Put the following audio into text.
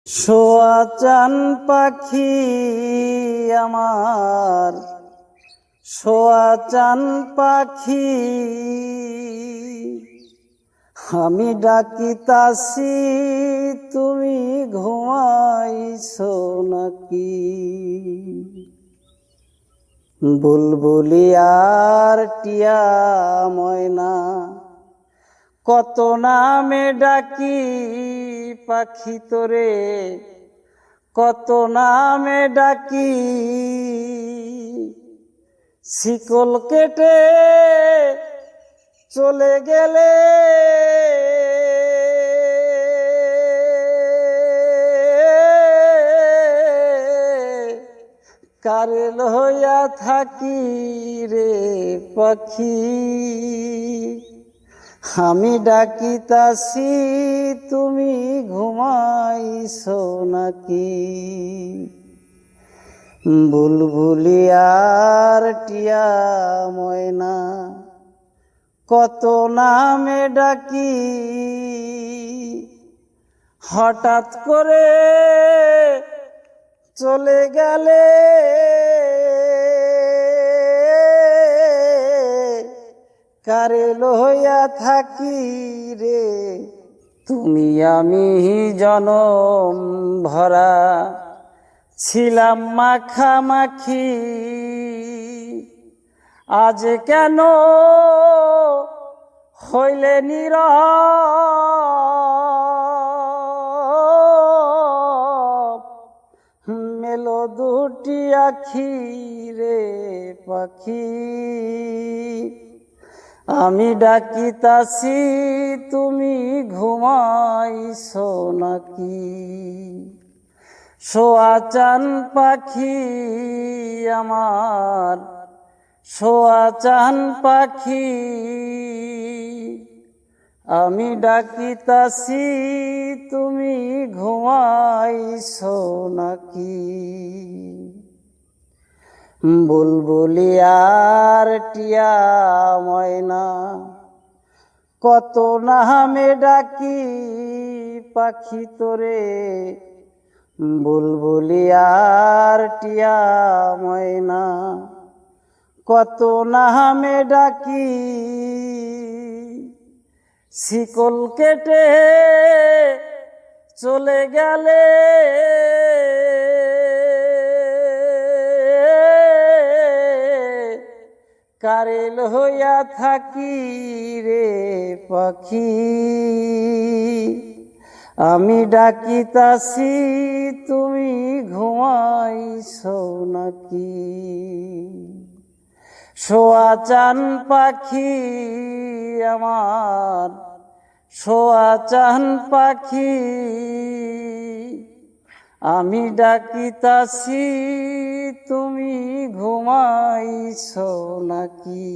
শোয়া চান পাখি আমার, শোয়া চান পাখি, আমি ডাকিতাছি তুমি ঘুমাইছো নাকি? বুলবুলি আর টিয়া ময়না কত নামে ডাকি পাখি তোরে, কত নামে ডাকি। শিকল কেটে চলে গেলে কারে লইয়া থাকি রে পাখি, আমি ডাকিতাছি তুমি ঘুমাইছো নাকি? বুলবুলি আর টিয়া ময়না কত নামে ডাকি, হঠাৎ করে চলে গেলে কারে লইয়া থাকি রে। তুমি আমি জনম ভরা ছিলাম মাখামাখি, আজ কেন হইলে নীরব, মেলো দুটি আখি রে পাখি, আমি ডাকিতাছি তুমি ঘুমাইছো নাকি? শোয়া চান পাখি আমার, শোয়া চান পাখি, আমি ডাকিতাছি তুমি ঘুমাইছো নাকি? বুলবুলি আর টিয়া ময়না কত নামে ডাকি পাখি তোরে, বুলবুলি আর টিয়া ময়না কত নামে ডাকি। শিকল কেটে চলে গেলে কারে লইয়া থাকি রে পাখি, আমি ডাকিতাছি তুমি ঘুমাইছো নাকি? শোয়া চান পাখি আমার, শোয়া চান পাখি, আমি ডাকিতাছি তুমি ঘুমাইছো নাকি?